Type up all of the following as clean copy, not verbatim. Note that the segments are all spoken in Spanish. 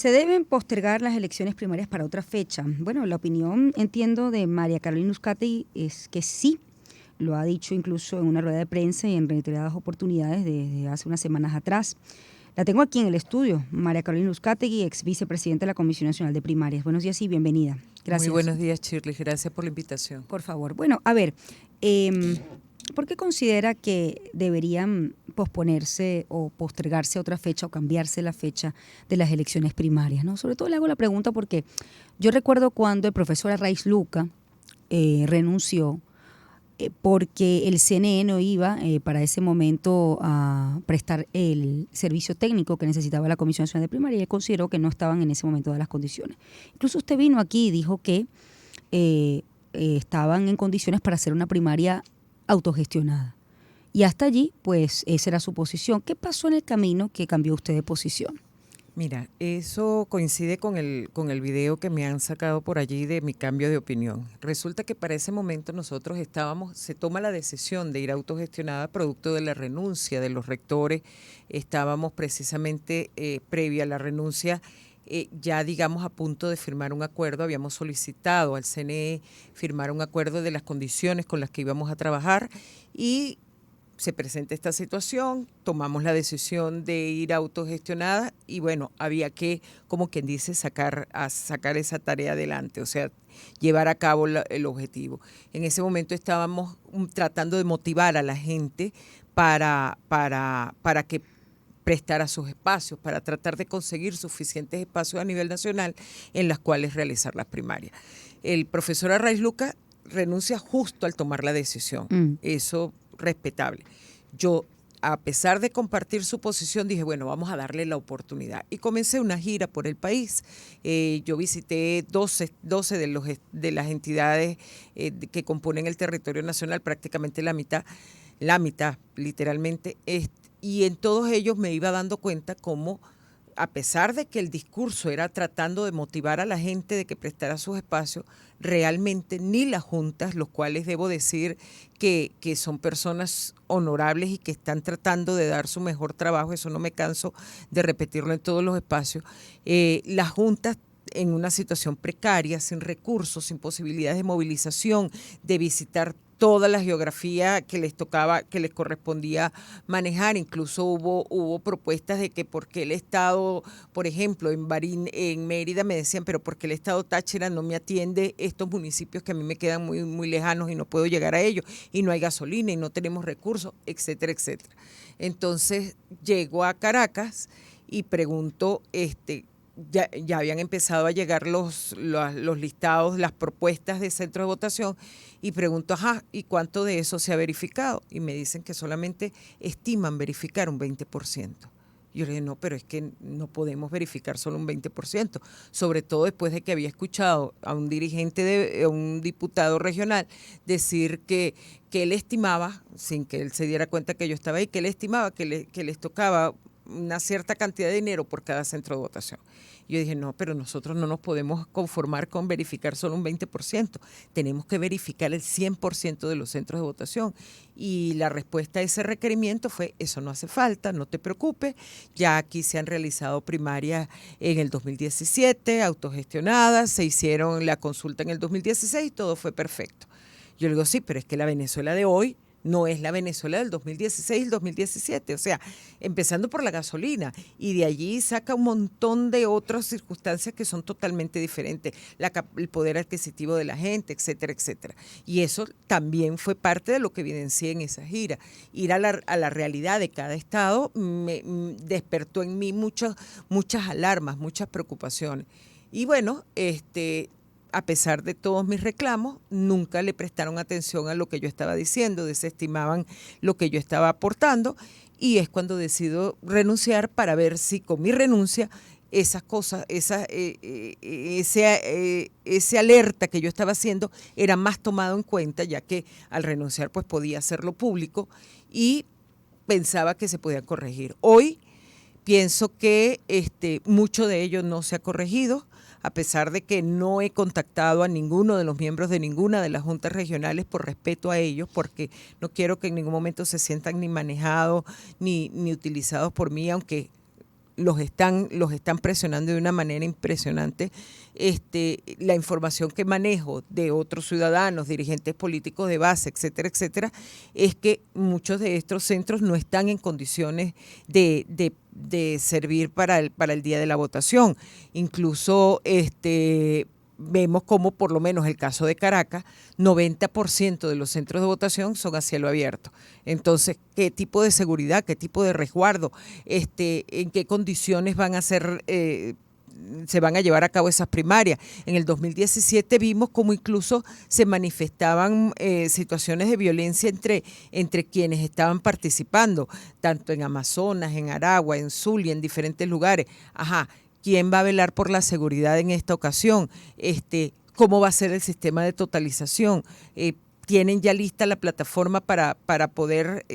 Se deben postergar las elecciones primarias para otra fecha. Bueno, la opinión, entiendo, de María Carolina Uzcategui es que sí. Lo ha dicho incluso en una rueda de prensa y en reiteradas oportunidades desde hace unas semanas atrás. La tengo aquí en el estudio, María Carolina Uzcategui, ex vicepresidenta de la Comisión Nacional de Primarias. Buenos días y bienvenida. Muy Gracias. buenos días, Shirley. Gracias por la invitación. Por favor. Bueno, a ver, ¿por qué considera que deberían posponerse o postergarse a otra fecha o cambiarse la fecha de las elecciones primarias, ¿no? Sobre todo le hago la pregunta porque yo recuerdo cuando el profesor Arraiz Luca renunció porque el CNE no iba para ese momento a prestar el servicio técnico que necesitaba la Comisión Nacional de Primaria y él consideró que no estaban en ese momento dadas las condiciones. Incluso usted vino aquí y dijo que estaban en condiciones para hacer una primaria autogestionada. Y hasta allí, pues, esa era su posición. ¿Qué pasó en el camino que cambió usted de posición? Mira, eso coincide con el video que me han sacado por allí de mi cambio de opinión. Resulta que para ese momento nosotros se toma la decisión de ir autogestionada producto de la renuncia de los rectores. Estábamos precisamente previa a la renuncia, ya digamos a punto de firmar un acuerdo. Habíamos solicitado al CNE firmar un acuerdo de las condiciones con las que íbamos a trabajar y se presenta esta situación, tomamos la decisión de ir autogestionada y bueno, había que, como quien dice, sacar esa tarea adelante, o sea, llevar a cabo el objetivo. En ese momento estábamos tratando de motivar a la gente para que prestara sus espacios, para tratar de conseguir suficientes espacios a nivel nacional en los cuales realizar las primarias. El profesor Arraiz Luca renuncia justo al tomar la decisión. Eso respetable. Yo, a pesar de compartir su posición, dije, bueno, vamos a darle la oportunidad. Y comencé una gira por el país. Yo visité 12 de las entidades que componen el territorio nacional, prácticamente la mitad, literalmente. Y en todos ellos me iba dando cuenta cómo, a pesar de que el discurso era tratando de motivar a la gente de que prestara sus espacios, realmente ni las juntas, los cuales debo decir que son personas honorables y que están tratando de dar su mejor trabajo, eso no me canso de repetirlo en todos los espacios, las juntas en una situación precaria, sin recursos, sin posibilidades de movilización, de visitar toda la geografía que les tocaba, que les correspondía manejar. Incluso hubo propuestas de que por qué el Estado, por ejemplo, en Mérida me decían, pero por qué el Estado Táchira no me atiende estos municipios que a mí me quedan muy, muy lejanos y no puedo llegar a ellos, y no hay gasolina y no tenemos recursos, etcétera, etcétera. Entonces llego a Caracas y pregunto, ya habían empezado a llegar los listados, las propuestas de centros de votación y pregunto, ¿y cuánto de eso se ha verificado? Y me dicen que solamente estiman verificar un 20%. Yo le dije, no, pero es que no podemos verificar solo un 20%, sobre todo después de que había escuchado a un dirigente, a un diputado regional, decir que él estimaba, sin que él se diera cuenta que yo estaba ahí, que él estimaba que les tocaba una cierta cantidad de dinero por cada centro de votación. Yo dije, no, pero nosotros no nos podemos conformar con verificar solo un 20%, tenemos que verificar el 100% de los centros de votación. Y la respuesta a ese requerimiento fue, eso no hace falta, no te preocupes, ya aquí se han realizado primarias en el 2017, autogestionadas, se hicieron la consulta en el 2016 y todo fue perfecto. Yo le digo, sí, pero es que la Venezuela de hoy no es la Venezuela del 2016 y el 2017, o sea, empezando por la gasolina, y de allí saca un montón de otras circunstancias que son totalmente diferentes, el poder adquisitivo de la gente, etcétera, etcétera. Y eso también fue parte de lo que evidencié en esa gira. Ir a la realidad de cada estado me despertó en mí muchas alarmas, muchas preocupaciones. Y bueno, a pesar de todos mis reclamos, nunca le prestaron atención a lo que yo estaba diciendo, desestimaban lo que yo estaba aportando, y es cuando decido renunciar para ver si con mi renuncia esas cosas, ese alerta que yo estaba haciendo era más tomado en cuenta, ya que al renunciar pues podía hacerlo público y pensaba que se podía corregir. Hoy pienso que mucho de ello no se ha corregido, a pesar de que no he contactado a ninguno de los miembros de ninguna de las juntas regionales por respeto a ellos, porque no quiero que en ningún momento se sientan ni manejados ni utilizados por mí, aunque los están presionando de una manera impresionante. La información que manejo de otros ciudadanos, dirigentes políticos de base, etcétera, etcétera, es que muchos de estos centros no están en condiciones de servir para el día de la votación. Incluso vemos como por lo menos el caso de Caracas, 90% de los centros de votación son a cielo abierto. Entonces, ¿qué tipo de seguridad, qué tipo de resguardo, en qué condiciones van a ser, se van a llevar a cabo esas primarias? En el 2017 vimos como incluso se manifestaban situaciones de violencia entre quienes estaban participando, tanto en Amazonas, en Aragua, en Zulia, en diferentes lugares. Ajá. ¿Quién va a velar por la seguridad en esta ocasión? ¿Cómo va a ser el sistema de totalización? ¿Tienen ya lista la plataforma para poder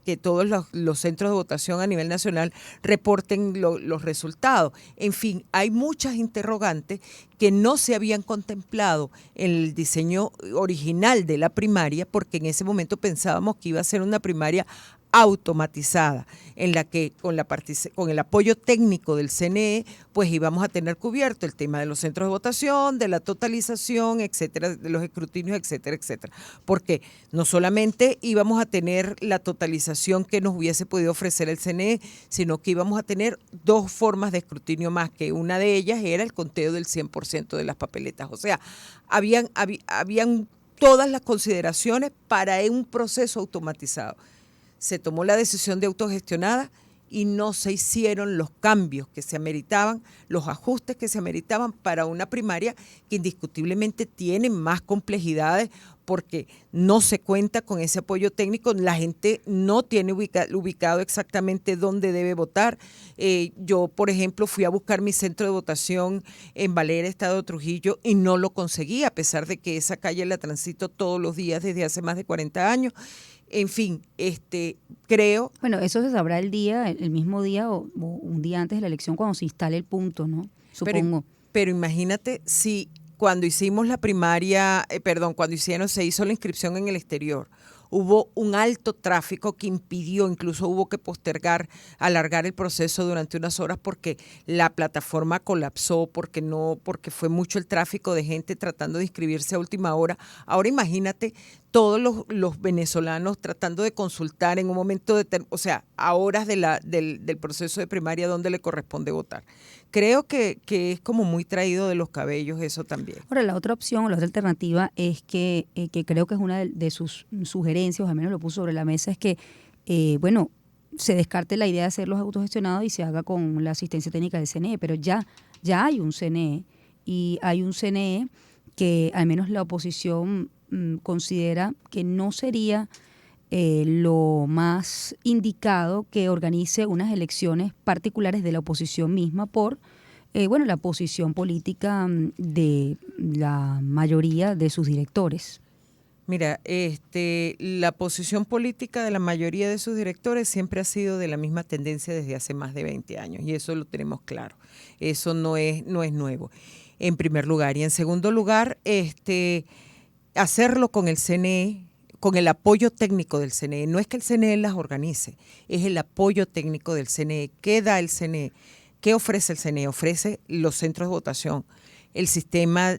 que todos los centros de votación a nivel nacional reporten los resultados? En fin, hay muchas interrogantes que no se habían contemplado en el diseño original de la primaria, porque en ese momento pensábamos que iba a ser una primaria automatizada, en la que con el apoyo técnico del CNE, pues íbamos a tener cubierto el tema de los centros de votación, de la totalización, etcétera, de los escrutinios, etcétera, etcétera. Porque no solamente íbamos a tener la totalización que nos hubiese podido ofrecer el CNE, sino que íbamos a tener dos formas de escrutinio más, que una de ellas era el conteo del 100% de las papeletas. O sea, habían todas las consideraciones para un proceso automatizado. Se tomó la decisión de autogestionada y no se hicieron los cambios que se ameritaban, los ajustes que se ameritaban para una primaria que indiscutiblemente tiene más complejidades porque no se cuenta con ese apoyo técnico, la gente no tiene ubicado exactamente dónde debe votar. Yo, por ejemplo, fui a buscar mi centro de votación en Valera, Estado de Trujillo, y no lo conseguí, a pesar de que esa calle la transito todos los días desde hace más de 40 años. En fin, creo... Bueno, eso se sabrá el mismo día o un día antes de la elección cuando se instale el punto, ¿no? Supongo. Pero imagínate si cuando hicimos la primaria, cuando se hizo la inscripción en el exterior, hubo un alto tráfico que impidió, incluso hubo que alargar el proceso durante unas horas porque la plataforma colapsó, porque fue mucho el tráfico de gente tratando de inscribirse a última hora. Ahora imagínate todos los venezolanos tratando de consultar en un momento a horas del proceso de primaria donde le corresponde votar. Creo que es como muy traído de los cabellos eso también. Ahora, la otra opción o la otra alternativa es que creo que es una de sus sugerencias, o al menos lo puso sobre la mesa, es que, se descarte la idea de hacerlos autogestionados y se haga con la asistencia técnica del CNE, pero ya hay un CNE y hay un CNE que al menos la oposición considera que no sería lo más indicado que organice unas elecciones particulares de la oposición misma por la posición política de la mayoría de sus directores. Mira, la posición política de la mayoría de sus directores siempre ha sido de la misma tendencia desde hace más de 20 años y eso lo tenemos claro. Eso no es nuevo, en primer lugar. Y en segundo lugar, hacerlo con el CNE, con el apoyo técnico del CNE. No es que el CNE las organice, es el apoyo técnico del CNE. ¿Qué da el CNE? ¿Qué ofrece el CNE? Ofrece los centros de votación, el sistema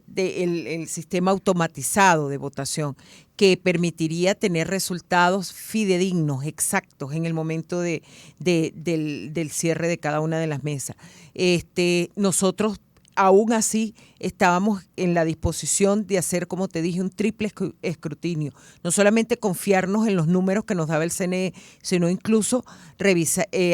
automatizado de votación que permitiría tener resultados fidedignos, exactos en el momento del cierre de cada una de las mesas. Nosotros aún así estábamos en la disposición de hacer, como te dije, un triple escrutinio. No solamente confiarnos en los números que nos daba el CNE, sino incluso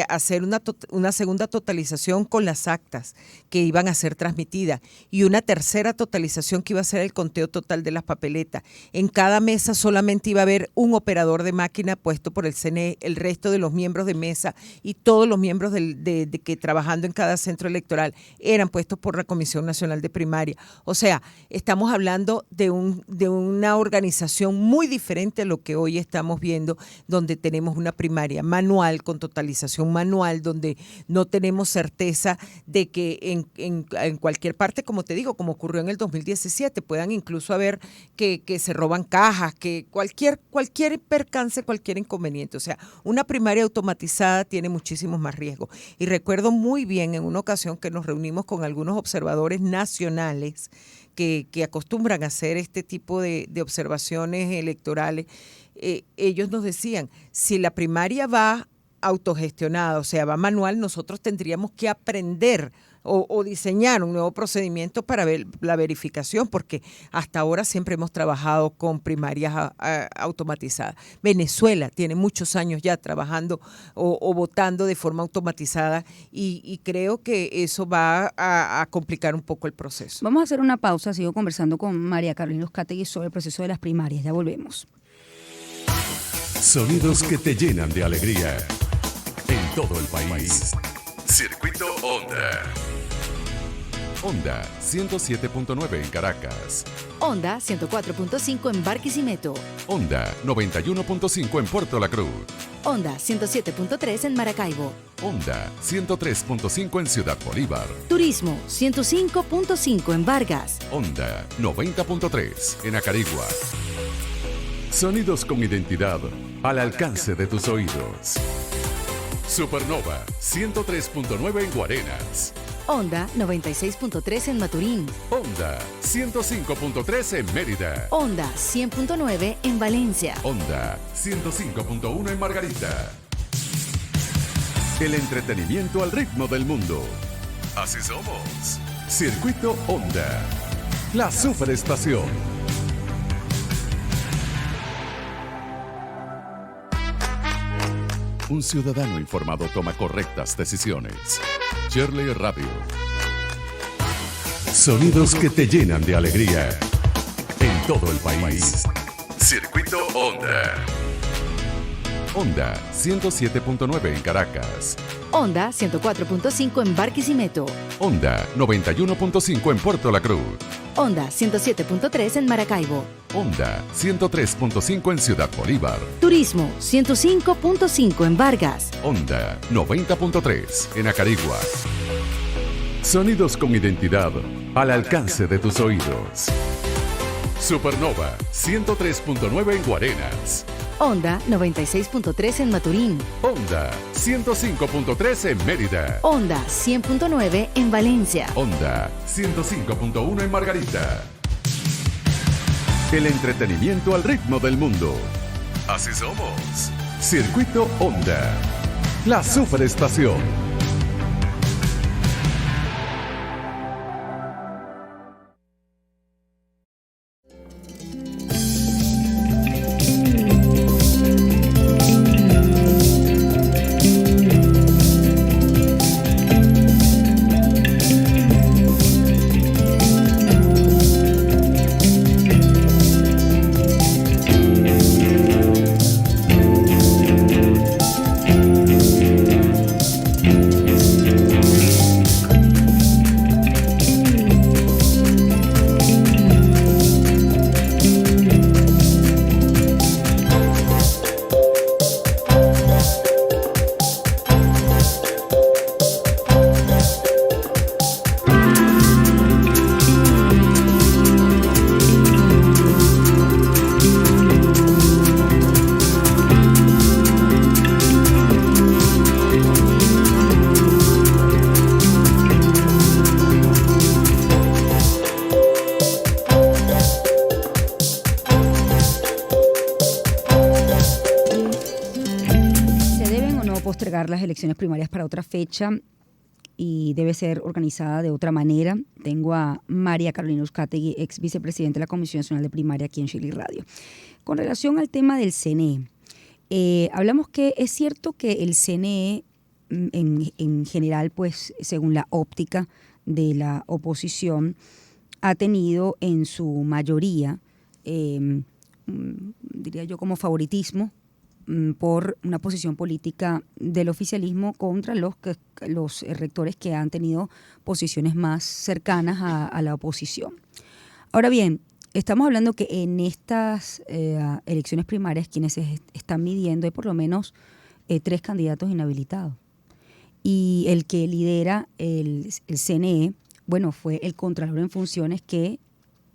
hacer una segunda totalización con las actas que iban a ser transmitidas y una tercera totalización que iba a ser el conteo total de las papeletas. En cada mesa solamente iba a haber un operador de máquina puesto por el CNE, el resto de los miembros de mesa y todos los miembros que trabajando en cada centro electoral eran puestos por la Comisión Nacional de Primarias primaria. O sea, estamos hablando de una organización muy diferente a lo que hoy estamos viendo, donde tenemos una primaria manual, con totalización manual, donde no tenemos certeza de que en cualquier parte, como te digo, como ocurrió en el 2017, puedan incluso haber que se roban cajas, que cualquier percance, cualquier inconveniente. O sea, una primaria automatizada tiene muchísimos más riesgos. Y recuerdo muy bien en una ocasión que nos reunimos con algunos observadores nacionales que acostumbran a hacer este tipo de observaciones electorales. Ellos nos decían, si la primaria va autogestionada, o sea, va manual, nosotros tendríamos que aprender o diseñar un nuevo procedimiento para ver la verificación, porque hasta ahora siempre hemos trabajado con primarias automatizadas. Venezuela tiene muchos años ya trabajando o votando de forma automatizada y creo que eso va a complicar un poco el proceso. Vamos a hacer una pausa, sigo conversando con María Carolina Uzcategui sobre el proceso de las primarias, ya volvemos. Sonidos que te llenan de alegría en todo el país. Circuito Onda. Onda 107.9 en Caracas. Onda 104.5 en Barquisimeto. Onda 91.5 en Puerto La Cruz. Onda 107.3 en Maracaibo. Onda 103.5 en Ciudad Bolívar. Turismo 105.5 en Vargas. Onda 90.3 en Acarigua. Sonidos con identidad al alcance de tus oídos. Supernova 103.9 en Guarenas. Onda 96.3 en Maturín. Onda 105.3 en Mérida. Onda 100.9 en Valencia. Onda 105.1 en Margarita. El entretenimiento al ritmo del mundo. Así somos. Circuito Onda. La superestación. Un ciudadano informado toma correctas decisiones. Shirley Radio. Sonidos que te llenan de alegría en todo el país. Circuito Onda. Onda 107.9 en Caracas. Onda 104.5 en Barquisimeto. Onda 91.5 en Puerto La Cruz. Onda 107.3 en Maracaibo. Onda 103.5 en Ciudad Bolívar. Turismo 105.5 en Vargas. Onda 90.3 en Acarigua. Sonidos con identidad al alcance de tus oídos. Supernova 103.9 en Guarenas. Onda 96.3 en Maturín. Onda 105.3 en Mérida. Onda 100.9 en Valencia. Onda 105.1 en Margarita. El entretenimiento al ritmo del mundo. Así somos. Circuito Onda. La superestación. Las elecciones primarias para otra fecha y debe ser organizada de otra manera. Tengo a María Carolina Uzcategui, ex vicepresidenta de la Comisión Nacional de Primaria aquí en Shirley Radio. Con relación al tema del CNE, hablamos que es cierto que el CNE en general, pues según la óptica de la oposición, ha tenido en su mayoría, diría yo como favoritismo, por una posición política del oficialismo contra los rectores que han tenido posiciones más cercanas a la oposición. Ahora bien, estamos hablando que en estas elecciones primarias quienes se están midiendo hay por lo menos 3 candidatos inhabilitados. Y el que lidera el CNE, bueno, fue el Contralor en funciones que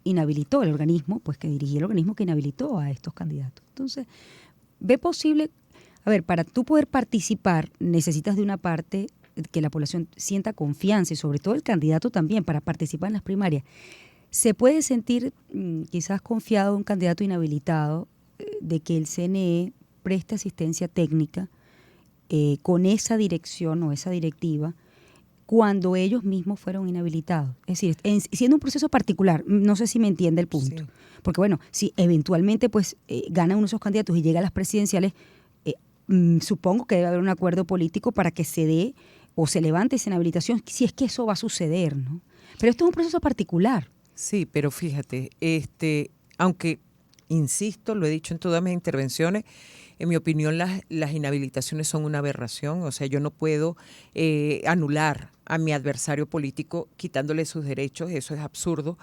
inhabilitó el organismo, pues que dirigía el organismo que inhabilitó a estos candidatos. Entonces, ve posible, a ver, para tú poder participar necesitas de una parte que la población sienta confianza y sobre todo el candidato también para participar en las primarias. Se puede sentir quizás confiado un candidato inhabilitado de que el CNE preste asistencia técnica con esa dirección o esa directiva cuando ellos mismos fueron inhabilitados. Es decir, siendo un proceso particular, no sé si me entiende el punto. Sí. Porque bueno, si eventualmente pues ganan uno de esos candidatos y llega a las presidenciales, supongo que debe haber un acuerdo político para que se dé o se levante esa inhabilitación, si es que eso va a suceder, ¿no? Pero esto es un proceso particular. Sí, pero fíjate, aunque, insisto, lo he dicho en todas mis intervenciones, en mi opinión las inhabilitaciones son una aberración. O sea, yo no puedo anular a mi adversario político quitándole sus derechos, eso es absurdo,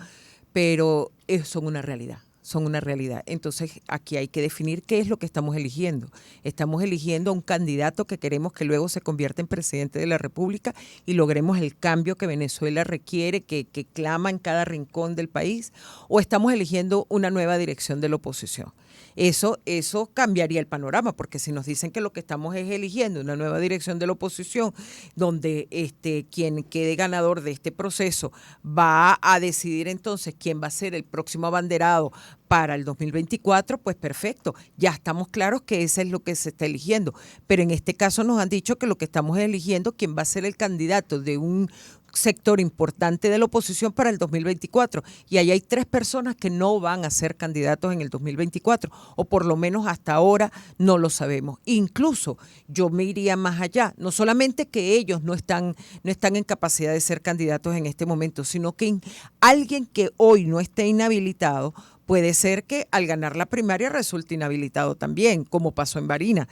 pero son una realidad. Son una realidad. Entonces, aquí hay que definir qué es lo que estamos eligiendo. Estamos eligiendo a un candidato que queremos que luego se convierta en presidente de la República y logremos el cambio que Venezuela requiere, que clama en cada rincón del país, o estamos eligiendo una nueva dirección de la oposición. Eso cambiaría el panorama, porque si nos dicen que lo que estamos es eligiendo una nueva dirección de la oposición, donde quien quede ganador de este proceso va a decidir entonces quién va a ser el próximo abanderado para el 2024, pues perfecto, ya estamos claros que eso es lo que se está eligiendo. Pero en este caso nos han dicho que lo que estamos eligiendo quién va a ser el candidato de un sector importante de la oposición para el 2024. Y ahí hay 3 personas que no van a ser candidatos en el 2024, o por lo menos hasta ahora no lo sabemos. Incluso yo me iría más allá, no solamente que ellos no están en capacidad de ser candidatos en este momento, sino que alguien que hoy no esté inhabilitado puede ser que al ganar la primaria resulte inhabilitado también, como pasó en Barinas.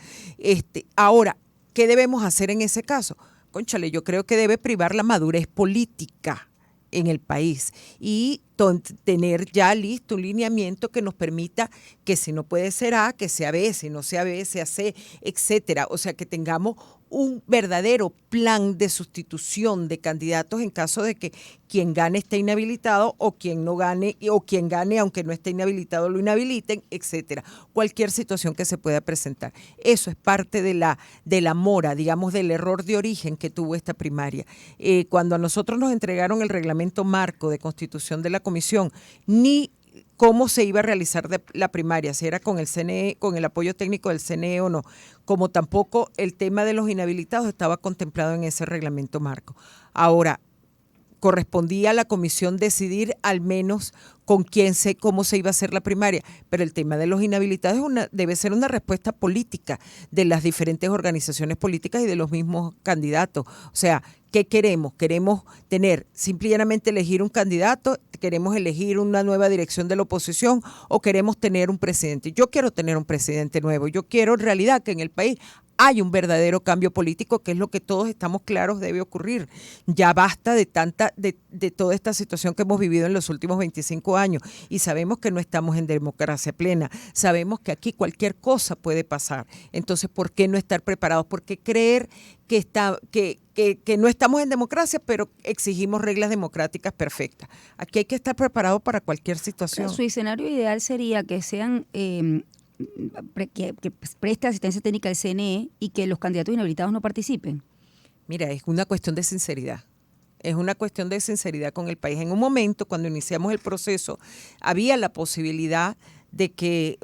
Ahora, ¿qué debemos hacer en ese caso? Cónchale, yo creo que debe privar la madurez política en el país y tener ya listo un lineamiento que nos permita que si no puede ser A, que sea B, si no sea B, sea C, etcétera. O sea, que tengamos un verdadero plan de sustitución de candidatos en caso de que quien gane esté inhabilitado o quien no gane, o quien gane aunque no esté inhabilitado lo inhabiliten, etcétera. Cualquier situación que se pueda presentar. Eso es parte de la mora, digamos, del error de origen que tuvo esta primaria. Cuando a nosotros nos entregaron el reglamento marco de constitución de la comisión, ni cómo se iba a realizar la primaria, si era con el CNE, con el apoyo técnico del CNE o no, como tampoco el tema de los inhabilitados estaba contemplado en ese reglamento marco. Ahora, correspondía a la comisión decidir al menos con cómo se iba a hacer la primaria, pero el tema de los inhabilitados debe ser una respuesta política de las diferentes organizaciones políticas y de los mismos candidatos. O sea, ¿qué queremos? ¿Queremos tener simplemente elegir un candidato? ¿Queremos elegir una nueva dirección de la oposición? ¿O queremos tener un presidente? Yo quiero tener un presidente nuevo. Yo quiero en realidad que en el país hay un verdadero cambio político, que es lo que todos estamos claros debe ocurrir. Ya basta de toda esta situación que hemos vivido en los últimos 25 años y sabemos que no estamos en democracia plena. Sabemos que aquí cualquier cosa puede pasar. Entonces, ¿por qué no estar preparados? ¿Por qué creer que no estamos en democracia, pero exigimos reglas democráticas perfectas? Aquí hay que estar preparados para cualquier situación. Su escenario ideal sería que sean que preste asistencia técnica al CNE y que los candidatos inhabilitados no participen. Mira, es una cuestión de sinceridad. Es una cuestión de sinceridad con el país. En un momento, cuando iniciamos el proceso, había la posibilidad de que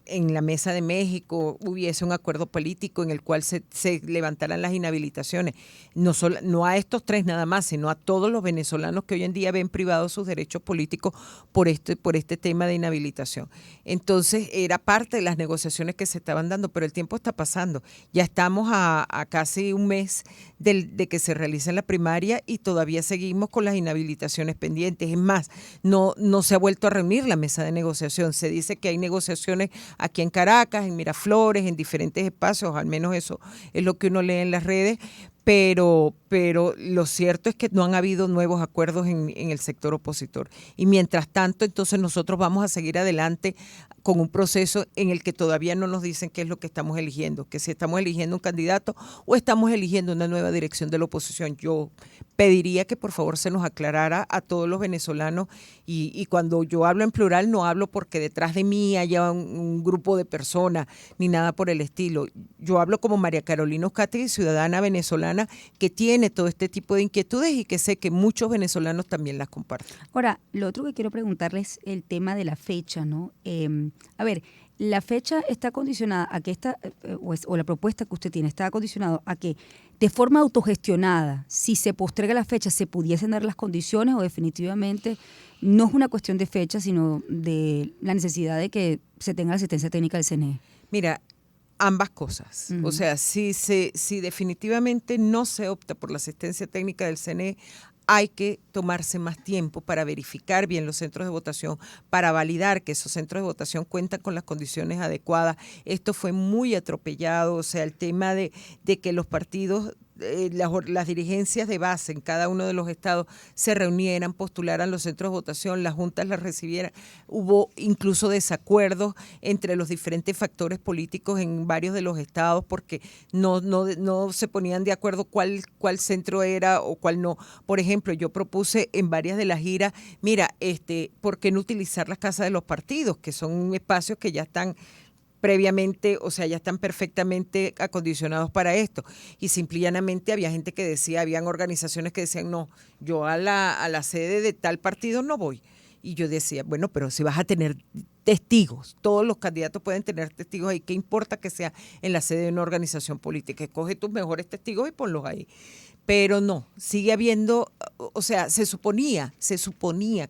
en la Mesa de México hubiese un acuerdo político en el cual se levantaran las inhabilitaciones, no a estos 3 nada más, sino a todos los venezolanos que hoy en día ven privados sus derechos políticos por este tema de inhabilitación. Entonces, era parte de las negociaciones que se estaban dando, pero el tiempo está pasando. Ya estamos a casi un mes de que se realice la primaria y todavía seguimos con las inhabilitaciones pendientes. Es más, no se ha vuelto a reunir la mesa de negociación. Se dice que hay negociaciones aquí en Caracas, en Miraflores, en diferentes espacios, al menos eso es lo que uno lee en las redes, pero lo cierto es que no han habido nuevos acuerdos en el sector opositor. Y mientras tanto, entonces nosotros vamos a seguir adelante con un proceso en el que todavía no nos dicen qué es lo que estamos eligiendo, que si estamos eligiendo un candidato o estamos eligiendo una nueva dirección de la oposición. Yo pediría que por favor se nos aclarara a todos los venezolanos y cuando yo hablo en plural no hablo porque detrás de mí haya un grupo de personas ni nada por el estilo. Yo hablo como María Carolina Uzcategui, ciudadana venezolana que tiene todo este tipo de inquietudes y que sé que muchos venezolanos también las comparten. Ahora, lo otro que quiero preguntarles es el tema de la fecha, ¿no? A ver, la fecha está condicionada a que o la propuesta que usted tiene está condicionada a que de forma autogestionada, si se posterga la fecha, se pudiesen dar las condiciones o definitivamente no es una cuestión de fecha, sino de la necesidad de que se tenga la asistencia técnica del CNE. Mira, ambas cosas. Uh-huh. O sea, si definitivamente no se opta por la asistencia técnica del CNE, hay que tomarse más tiempo para verificar bien los centros de votación, para validar que esos centros de votación cuentan con las condiciones adecuadas. Esto fue muy atropellado, o sea, el tema de que los partidos, las dirigencias de base en cada uno de los estados se reunieran, postularan los centros de votación, las juntas las recibieran. Hubo incluso desacuerdos entre los diferentes factores políticos en varios de los estados porque no se ponían de acuerdo cuál centro era o cuál no. Por ejemplo, yo propuse en varias de las giras, mira, ¿por qué no utilizar las casas de los partidos, que son espacios que ya están previamente, o sea, ya están perfectamente acondicionados para esto? Y simple y llanamente había gente que decía, habían organizaciones que decían, no, yo a la sede de tal partido no voy. Y yo decía, bueno, pero si vas a tener testigos, todos los candidatos pueden tener testigos ahí, ¿qué importa que sea en la sede de una organización política? Escoge tus mejores testigos y ponlos ahí. Pero no, sigue habiendo, o sea, se suponía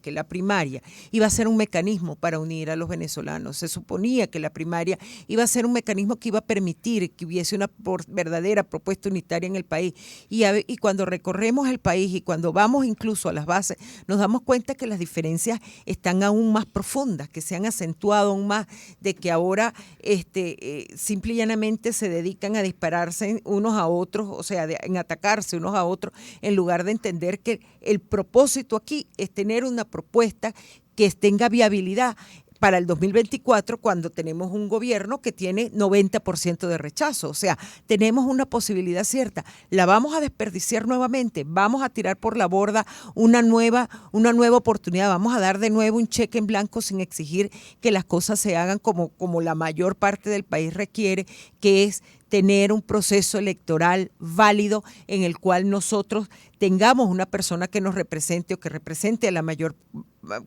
que la primaria iba a ser un mecanismo para unir a los venezolanos, se suponía que la primaria iba a ser un mecanismo que iba a permitir que hubiese una verdadera propuesta unitaria en el país. Y cuando recorremos el país y cuando vamos incluso a las bases, nos damos cuenta que las diferencias están aún más profundas, que se han acentuado aún más, de que ahora simple y llanamente se dedican a dispararse unos a otros, o sea, en atacarse unos a otros, en lugar de entender que el propósito aquí es tener una propuesta que tenga viabilidad para el 2024, cuando tenemos un gobierno que tiene 90% de rechazo. O sea, tenemos una posibilidad cierta. La vamos a desperdiciar nuevamente, vamos a tirar por la borda una nueva oportunidad, vamos a dar de nuevo un cheque en blanco sin exigir que las cosas se hagan como la mayor parte del país requiere, que es tener un proceso electoral válido en el cual nosotros tengamos una persona que nos represente o que represente a la mayor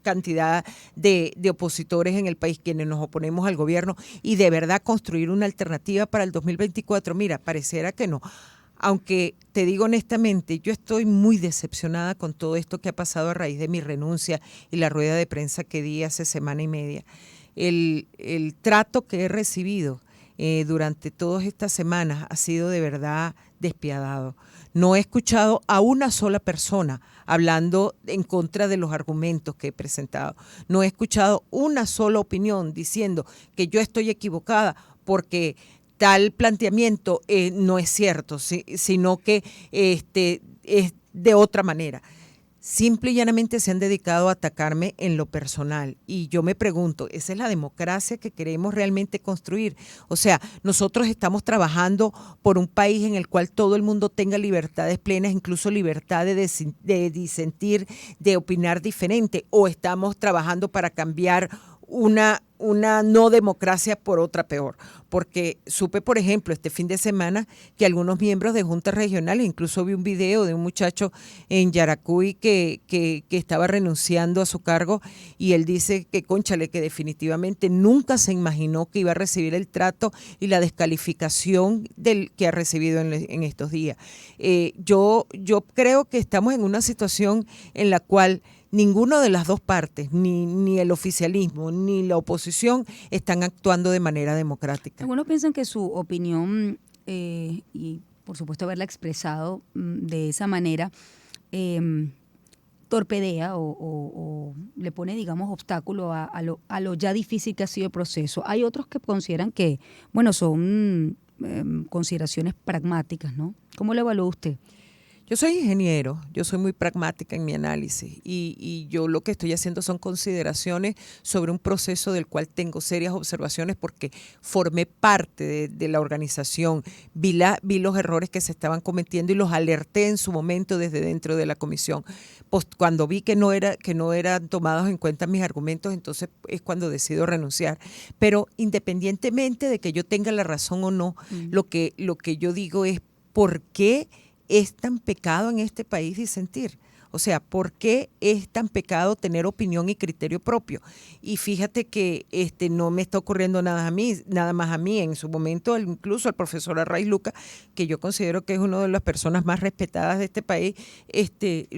cantidad de opositores en el país, quienes nos oponemos al gobierno, y de verdad construir una alternativa para el 2024. Mira, pareciera que no. Aunque te digo honestamente, yo estoy muy decepcionada con todo esto que ha pasado a raíz de mi renuncia y la rueda de prensa que di hace semana y media. El trato que he recibido durante todas estas semanas ha sido de verdad despiadado. No he escuchado a una sola persona hablando en contra de los argumentos que he presentado. No he escuchado una sola opinión diciendo que yo estoy equivocada porque tal planteamiento no es cierto, sino que es de otra manera. Simple y llanamente se han dedicado a atacarme en lo personal. Y yo me pregunto, ¿esa es la democracia que queremos realmente construir? O sea, nosotros estamos trabajando por un país en el cual todo el mundo tenga libertades plenas, incluso libertad de disentir, de opinar diferente, o estamos trabajando para cambiar una no democracia por otra peor, porque supe, por ejemplo, este fin de semana que algunos miembros de juntas regionales, incluso vi un video de un muchacho en Yaracuy que estaba renunciando a su cargo, y él dice que, cónchale, que definitivamente nunca se imaginó que iba a recibir el trato y la descalificación que ha recibido en estos días. Yo creo que estamos en una situación en la cual ninguna de las dos partes, ni el oficialismo ni la oposición, están actuando de manera democrática. Algunos piensan que su opinión, y por supuesto haberla expresado de esa manera, torpedea o le pone, digamos, obstáculo a lo ya difícil que ha sido el proceso. Hay otros que consideran que, bueno, son consideraciones pragmáticas, ¿no? ¿Cómo lo evalúa usted? Yo soy ingeniero, yo soy muy pragmática en mi análisis y yo lo que estoy haciendo son consideraciones sobre un proceso del cual tengo serias observaciones porque formé parte de la organización, vi los errores que se estaban cometiendo y los alerté en su momento desde dentro de la comisión. Cuando vi que no eran tomados en cuenta mis argumentos, entonces es cuando decido renunciar. Pero independientemente de que yo tenga la razón o no, lo que yo digo es ¿por qué es tan pecado en este país disentir? O sea, ¿por qué es tan pecado tener opinión y criterio propio? Y fíjate que no me está ocurriendo nada más a mí. En su momento, incluso el profesor Arraiz Luca, que yo considero que es una de las personas más respetadas de este país,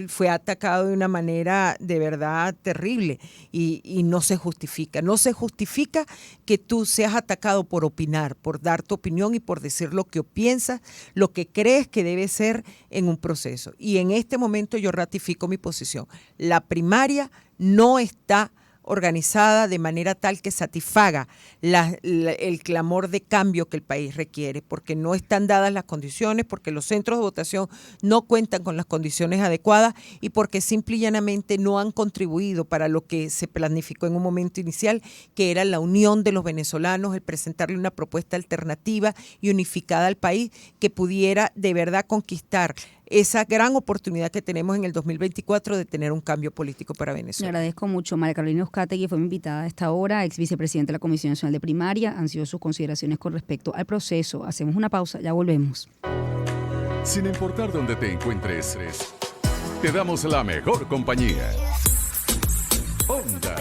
fue atacado de una manera de verdad terrible y no se justifica. No se justifica que tú seas atacado por opinar, por dar tu opinión y por decir lo que piensas, lo que crees que debe ser en un proceso. Y en este momento yo ratifico mi posición. La primaria no está organizada de manera tal que satisfaga el clamor de cambio que el país requiere, porque no están dadas las condiciones, porque los centros de votación no cuentan con las condiciones adecuadas y porque simple y llanamente no han contribuido para lo que se planificó en un momento inicial, que era la unión de los venezolanos, el presentarle una propuesta alternativa y unificada al país que pudiera de verdad conquistar esa gran oportunidad que tenemos en el 2024 de tener un cambio político para Venezuela. Le agradezco mucho. María Carolina Uzcategui fue mi invitada a esta hora, ex vicepresidenta de la Comisión Nacional de Primaria. Han sido sus consideraciones con respecto al proceso. Hacemos una pausa, ya volvemos. Sin importar dónde te encuentres, te damos la mejor compañía. Onda.